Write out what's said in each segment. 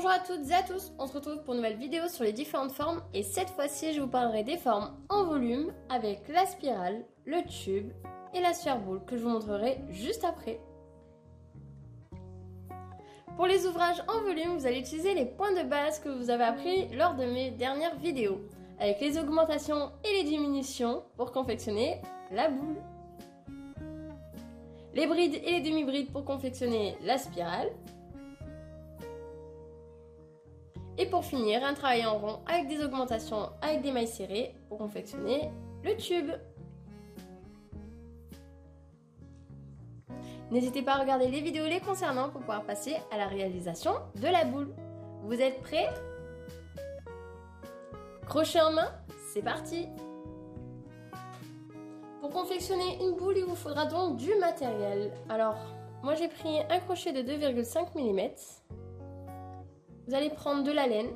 Bonjour à toutes et à tous, on se retrouve pour une nouvelle vidéo sur les différentes formes et cette fois-ci je vous parlerai des formes en volume avec la spirale, le tube et la sphère boule que je vous montrerai juste après. Pour les ouvrages en volume, vous allez utiliser les points de base que vous avez appris lors de mes dernières vidéos avec les augmentations et les diminutions pour confectionner la boule. Les brides et les demi-brides pour confectionner la spirale. Et pour finir, un travail en rond avec des augmentations avec des mailles serrées pour confectionner le tube. N'hésitez pas à regarder les vidéos les concernant pour pouvoir passer à la réalisation de la boule. Vous êtes prêts? Crochet en main, c'est parti! Pour confectionner une boule, il vous faudra donc du matériel. Alors, moi j'ai pris un crochet de 2,5 mm. Vous allez prendre de la laine,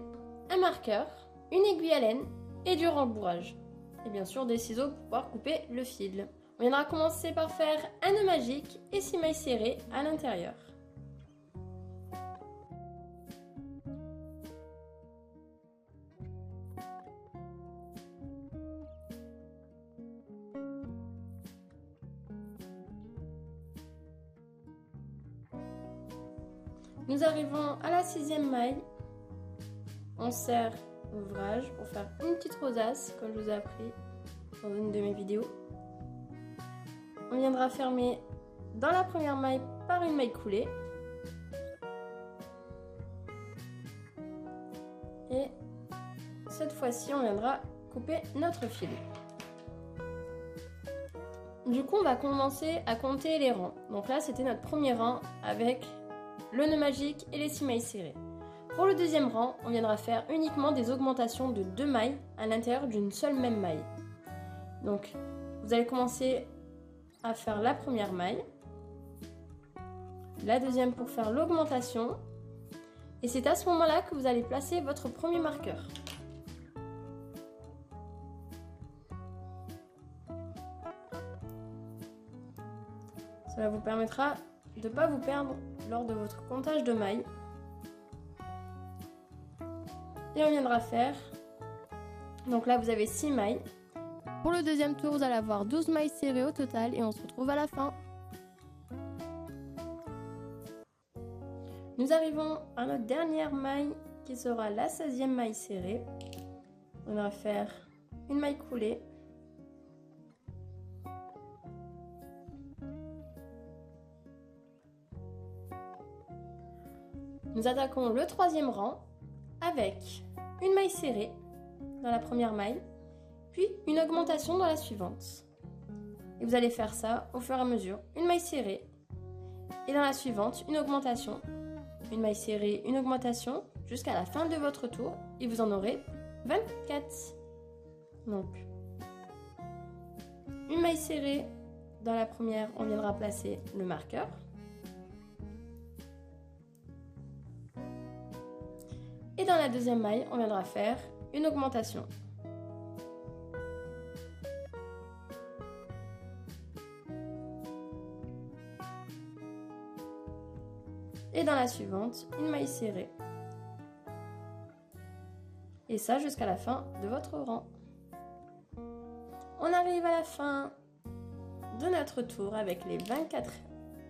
un marqueur, une aiguille à laine et du rembourrage. Et bien sûr des ciseaux pour pouvoir couper le fil. On viendra commencer par faire un nœud magique et 6 mailles serrées à l'intérieur. Nous arrivons à la 6e maille. On serre l'ouvrage pour faire une petite rosace comme je vous ai appris dans une de mes vidéos. On viendra fermer dans la première maille par une maille coulée. Et cette fois-ci, on viendra couper notre fil. Du coup, on va commencer à compter les rangs. Donc là, c'était notre premier rang avec le nœud magique et les 6 mailles serrées. Pour le deuxième rang, on viendra faire uniquement des augmentations de 2 mailles à l'intérieur d'une seule même maille. Donc, vous allez commencer à faire la première maille, la deuxième pour faire l'augmentation, et c'est à ce moment-là que vous allez placer votre premier marqueur. Cela vous permettra de ne pas vous perdre lors de votre comptage de mailles. Et on viendra faire, donc là vous avez 6 mailles. Pour le deuxième tour, vous allez avoir 12 mailles serrées au total et on se retrouve à la fin. Nous arrivons à notre dernière maille qui sera la 16e maille serrée. On va faire une maille coulée. Nous attaquons le 3e rang avec une maille serrée dans la première maille, puis une augmentation dans la suivante. Et vous allez faire ça au fur et à mesure. Une maille serrée et dans la suivante, une augmentation. Une maille serrée, une augmentation jusqu'à la fin de votre tour et vous en aurez 24. Donc, une maille serrée dans la première, on viendra placer le marqueur. Et dans la deuxième maille, on viendra faire une augmentation. Et dans la suivante, une maille serrée. Et ça jusqu'à la fin de votre rang. On arrive à la fin de notre tour avec les 24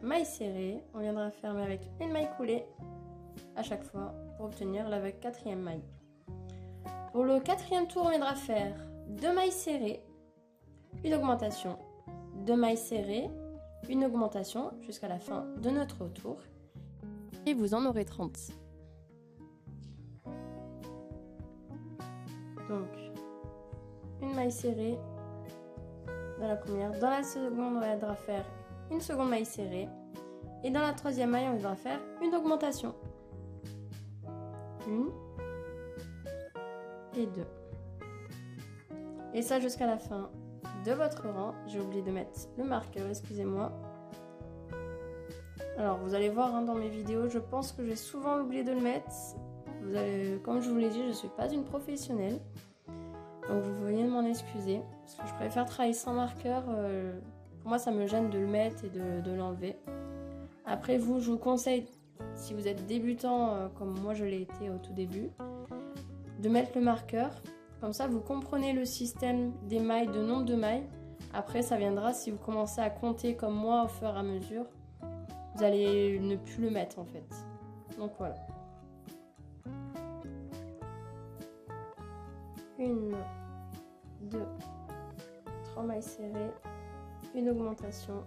mailles serrées. On viendra fermer avec une maille coulée à chaque fois pour obtenir la 4e maille. Pour le 4e tour, on viendra faire 2 mailles serrées, une augmentation, 2 mailles serrées, une augmentation jusqu'à la fin de notre tour. Et vous en aurez 30. Donc, une maille serrée dans la première. Dans la seconde, on viendra faire une seconde maille serrée. Et dans la 3e maille, on viendra faire une augmentation. 1 et 2. Et ça jusqu'à la fin de votre rang. J'ai oublié de mettre le marqueur, excusez-moi. Alors vous allez voir dans mes vidéos, je pense que j'ai souvent oublié de le mettre. Comme je vous l'ai dit, je ne suis pas une professionnelle. Donc vous veuillez m'en excuser. Parce que je préfère travailler sans marqueur. Pour moi ça me gêne de le mettre et de l'enlever. Après vous, je vous conseille si vous êtes débutant comme moi je l'ai été au tout début, de mettre le marqueur. Comme ça, vous comprenez le système des mailles, de nombre de mailles. Après, ça viendra si vous commencez à compter comme moi au fur et à mesure. Vous allez ne plus le mettre en fait. Donc voilà. 1, 2, 3 mailles serrées, une augmentation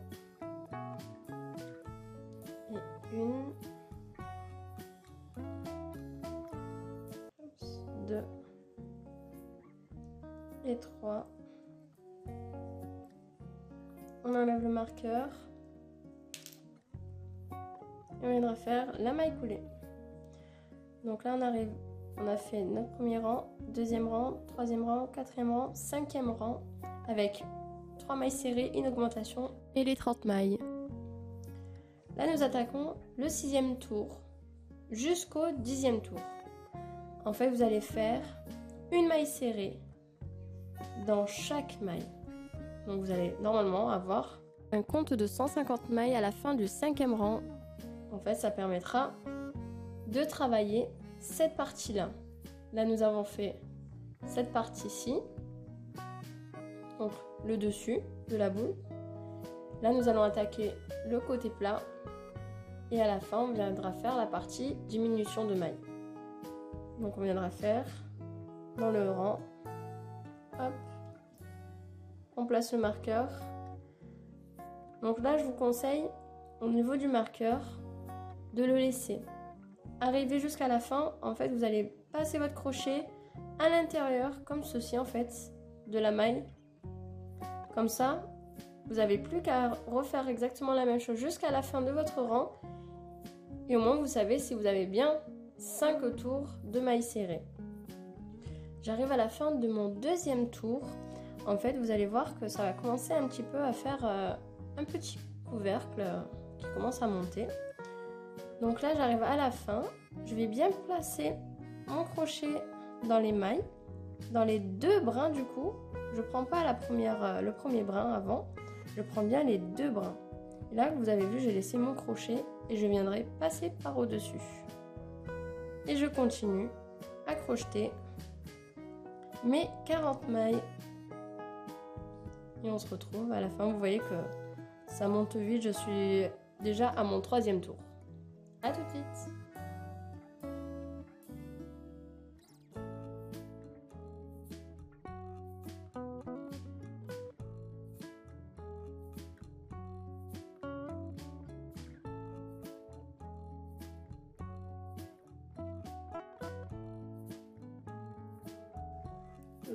et une, 2 et 3. On enlève le marqueur et on viendra faire la maille coulée. Donc là on a fait notre premier rang, deuxième rang, troisième rang, quatrième rang, cinquième rang avec 3 mailles serrées, une augmentation et les 30 mailles. Là nous attaquons le 6e tour jusqu'au 10e tour. En fait vous allez faire une maille serrée dans chaque maille. Donc vous allez normalement avoir un compte de 150 mailles à la fin du 5e rang. En fait ça permettra de travailler cette partie-là. Là nous avons fait cette partie-ci, donc le dessus de la boule. Là nous allons attaquer le côté plat et à la fin on viendra faire la partie diminution de mailles. Donc on viendra faire dans le rang, hop, on place le marqueur. Donc là je vous conseille au niveau du marqueur de le laisser. Arrivé jusqu'à la fin, en fait vous allez passer votre crochet à l'intérieur comme ceci en fait de la maille. Comme ça vous n'avez plus qu'à refaire exactement la même chose jusqu'à la fin de votre rang et au moins vous savez si vous avez bien 5 tours de mailles serrées. J'arrive à la fin de mon 2e tour. En fait vous allez voir que ça va commencer un petit peu à faire un petit couvercle qui commence à monter. Donc là j'arrive à la fin, je vais bien placer mon crochet dans les mailles, dans les 2 brins du coup. Je prends pas le premier brin avant, je prends bien les 2 brins. Et là vous avez vu j'ai laissé mon crochet et je viendrai passer par au-dessus. Et je continue à crocheter mes 40 mailles. Et on se retrouve à la fin, vous voyez que ça monte vite, je suis déjà à mon 3e tour. A tout de suite.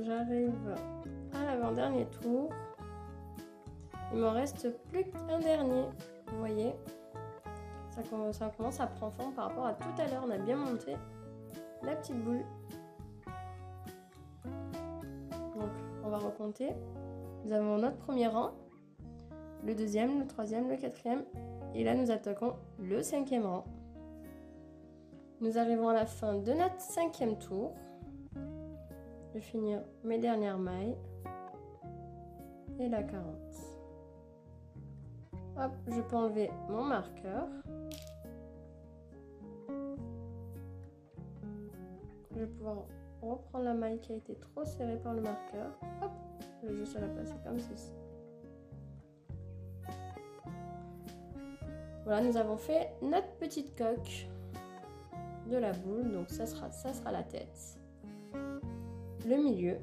J'arrive à l'avant-dernier tour. Il me reste plus qu'un dernier. Vous voyez, ça commence à prendre forme par rapport à tout à l'heure. On a bien monté la petite boule. Donc, on va recompter. Nous avons notre premier rang, le 2e, le 3e, le 4e. Et là, nous attaquons le 5e rang. Nous arrivons à la fin de notre 5e tour. Je vais finir mes dernières mailles. Et la 40. Hop, je peux enlever mon marqueur. Je vais pouvoir reprendre la maille qui a été trop serrée par le marqueur. Hop, je vais juste la placer comme ceci. Voilà, nous avons fait notre petite coque de la boule. Donc ça sera la tête, le milieu.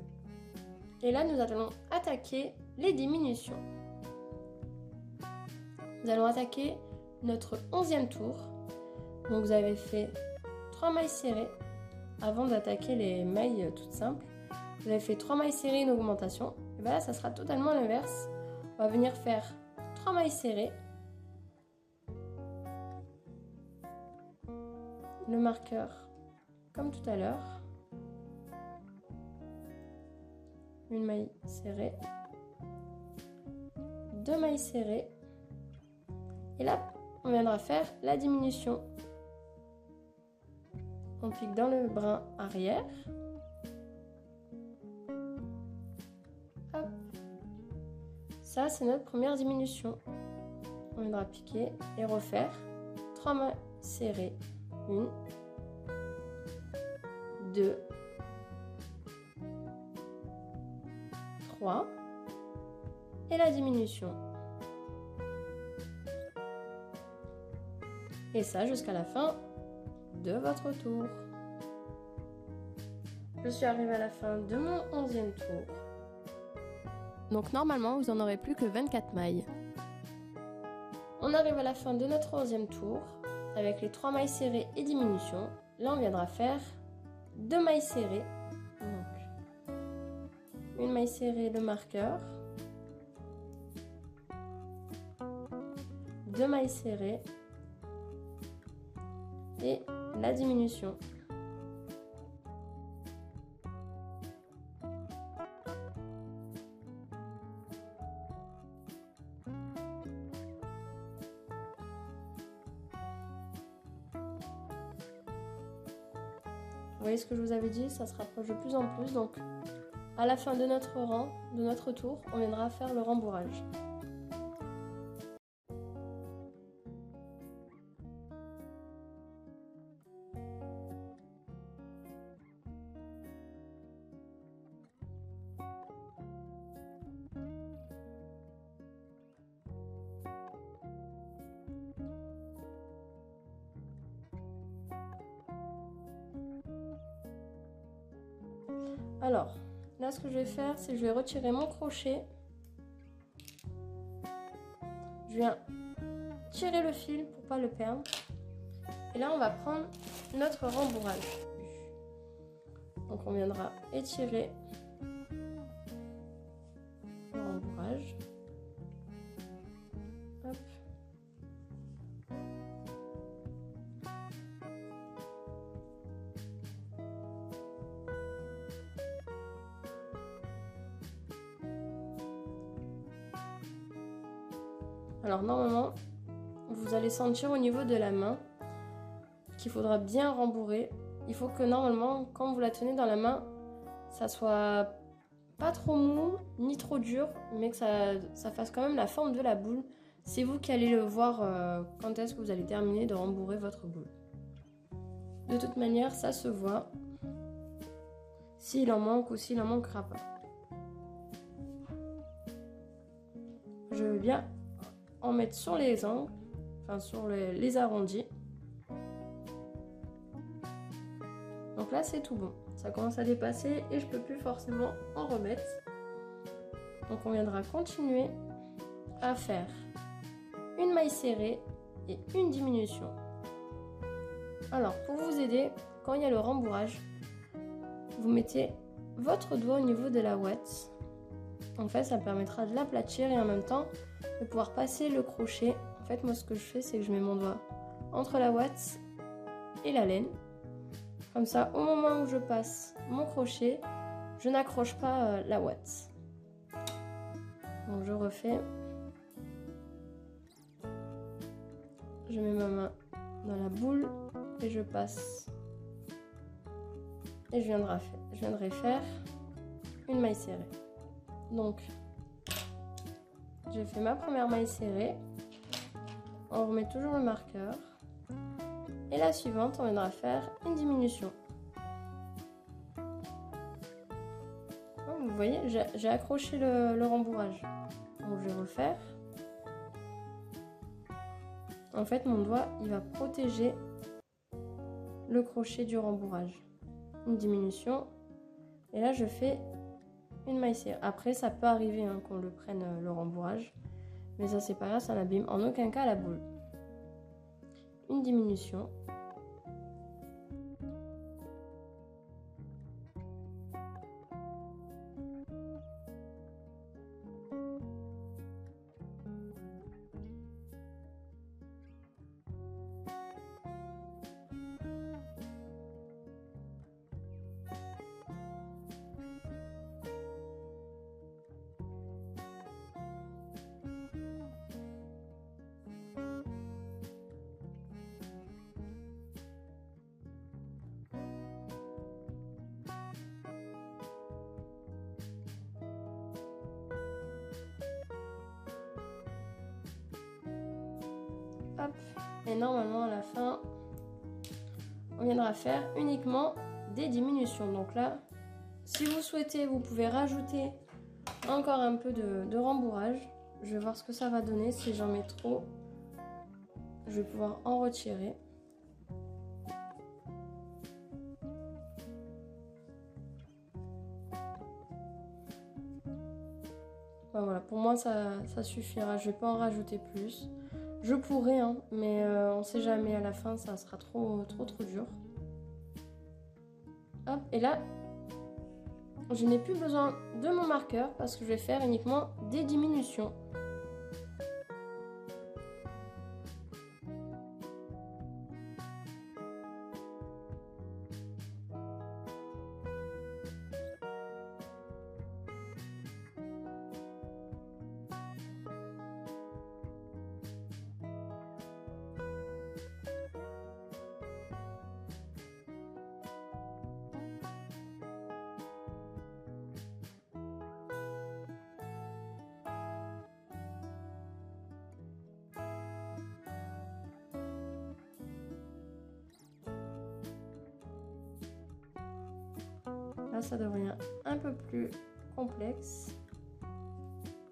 Et là, nous allons attaquer les diminutions. Nous allons attaquer notre 11e tour. Donc vous avez fait 3 mailles serrées avant d'attaquer les mailles toutes simples. Vous avez fait 3 mailles serrées, une augmentation. Et bien là, ça sera totalement l'inverse. On va venir faire 3 mailles serrées. Le marqueur comme tout à l'heure. Une maille serrée. 2 mailles serrées. Et là, on viendra faire la diminution. On pique dans le brin arrière. Hop. Ça, c'est notre première diminution. On viendra piquer et refaire serrées. 1, 2, 3 et la diminution. Et ça jusqu'à la fin de votre tour. Je suis arrivée à la fin de mon 11e tour. Donc normalement, vous en aurez plus que 24 mailles. On arrive à la fin de notre 11e tour avec les 3 mailles serrées et diminution. Là, on viendra faire 2 mailles serrées. Donc, une maille serrée de marqueur, 2 mailles serrées et la diminution. Vous voyez ce que je vous avais dit, ça se rapproche de plus en plus. Donc à la fin de notre rang, de notre tour, on viendra faire le rembourrage. Alors, là, ce que je vais faire, c'est que je vais retirer mon crochet. Je viens tirer le fil pour pas le perdre. Et là, on va prendre notre rembourrage. Donc, on viendra étirer le rembourrage. Hop. Alors normalement, vous allez sentir au niveau de la main qu'il faudra bien rembourrer. Il faut que normalement, quand vous la tenez dans la main, ça soit pas trop mou ni trop dur, mais que ça fasse quand même la forme de la boule. C'est vous qui allez le voir quand est-ce que vous allez terminer de rembourrer votre boule. De toute manière, ça se voit s'il en manque ou s'il en manquera pas. Je veux bien en mettre sur les angles, enfin sur les arrondis. Donc là c'est tout bon, ça commence à dépasser et je peux plus forcément en remettre. Donc on viendra continuer à faire une maille serrée et une diminution. Alors pour vous aider, quand il y a le rembourrage, vous mettez votre doigt au niveau de la ouate. En fait ça permettra de l'aplatir et en même temps de pouvoir passer le crochet. En fait moi ce que je fais c'est que je mets mon doigt entre la ouate et la laine. Comme ça au moment où je passe mon crochet, je n'accroche pas la ouate. Donc je refais. Je mets ma main dans la boule et je passe. Et je viendrai faire une maille serrée. Donc j'ai fait ma première maille serrée, on remet toujours le marqueur et la suivante on viendra faire une diminution. Donc, vous voyez, j'ai accroché le rembourrage, donc je vais refaire. En fait mon doigt il va protéger le crochet du rembourrage. Une diminution et là je fais une maille serrée. Après ça peut arriver qu'on le prenne le rembourrage, mais ça c'est pas grave, ça n'abîme en aucun cas la boule. Une diminution. Hop. Et normalement à la fin, on viendra faire uniquement des diminutions. Donc là, si vous souhaitez, vous pouvez rajouter encore un peu de rembourrage. Je vais voir ce que ça va donner. Si j'en mets trop, je vais pouvoir en retirer. Ben voilà, pour moi ça suffira. Je vais pas en rajouter plus. Je pourrais, hein, mais on sait jamais. À la fin, ça sera trop dur. Hop, et là, je n'ai plus besoin de mon marqueur parce que je vais faire uniquement des diminutions. Là, ça devient un peu plus complexe.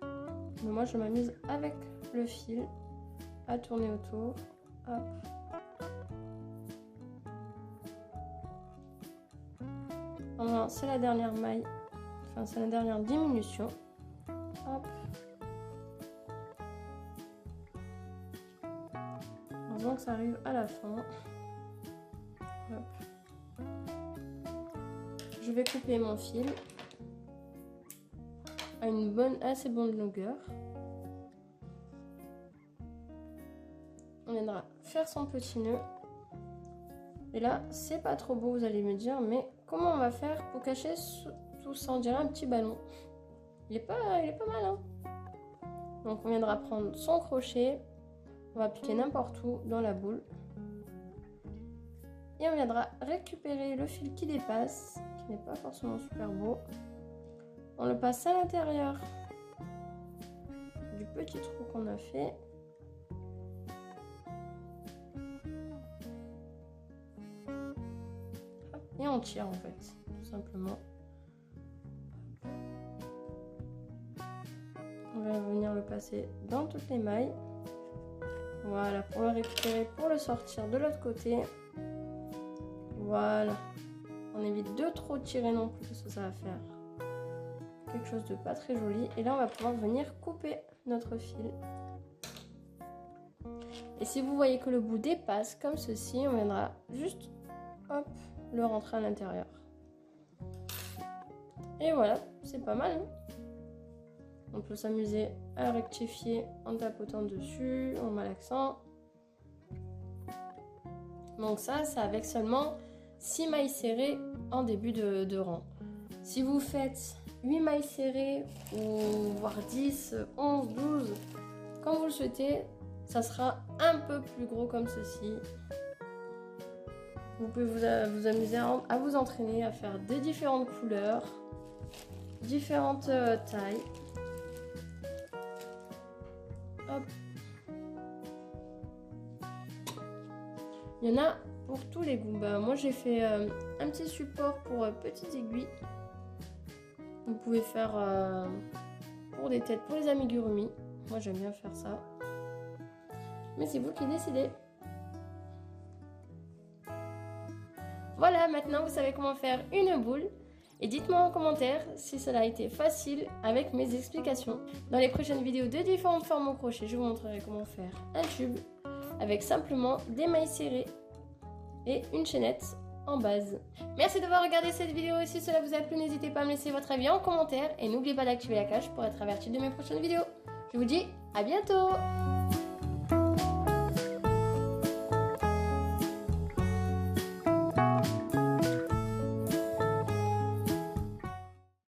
Mais moi, je m'amuse avec le fil à tourner autour. Hop. Enfin, c'est la dernière maille. Enfin, c'est la dernière diminution. Hop. Heureusement que ça arrive à la fin. Hop. Je vais couper mon fil à une assez bonne longueur. On viendra faire son petit nœud. Et là, c'est pas trop beau, vous allez me dire, mais comment on va faire pour cacher tout ça? On dirait un petit ballon. Il est pas mal, hein? Donc on viendra prendre son crochet, on va piquer n'importe où dans la boule. Et on viendra récupérer le fil qui dépasse, qui n'est pas forcément super beau. On le passe à l'intérieur du petit trou qu'on a fait. Et on tire en fait, tout simplement. On va venir le passer dans toutes les mailles. Voilà, pour le récupérer, pour le sortir de l'autre côté. Voilà. On évite de trop tirer non plus parce que ça va faire quelque chose de pas très joli. Et là, on va pouvoir venir couper notre fil. Et si vous voyez que le bout dépasse comme ceci, on viendra juste, hop, le rentrer à l'intérieur. Et voilà, c'est pas mal, hein? On peut s'amuser à rectifier en tapotant dessus, en malaxant. Donc ça, c'est avec seulement 6 mailles serrées en début de rang. Si vous faites 8 mailles serrées, ou voire 10, 11, 12, comme vous le souhaitez, ça sera un peu plus gros comme ceci. Vous pouvez vous amuser à vous entraîner, à faire des différentes couleurs, différentes tailles. Hop. Il y en a pour tous les goûts. Bah, moi j'ai fait un petit support pour petites aiguilles. Vous pouvez faire pour des têtes pour les amigurumi. Moi j'aime bien faire ça. Mais c'est vous qui décidez. Voilà, maintenant vous savez comment faire une boule. Et dites-moi en commentaire si cela a été facile avec mes explications. Dans les prochaines vidéos de différentes formes au crochet, je vous montrerai comment faire un tube avec simplement des mailles serrées et une chaînette en base. Merci d'avoir regardé cette vidéo. Si cela vous a plu, n'hésitez pas à me laisser votre avis en commentaire et n'oubliez pas d'activer la cloche pour être averti de mes prochaines vidéos. Je vous dis à bientôt!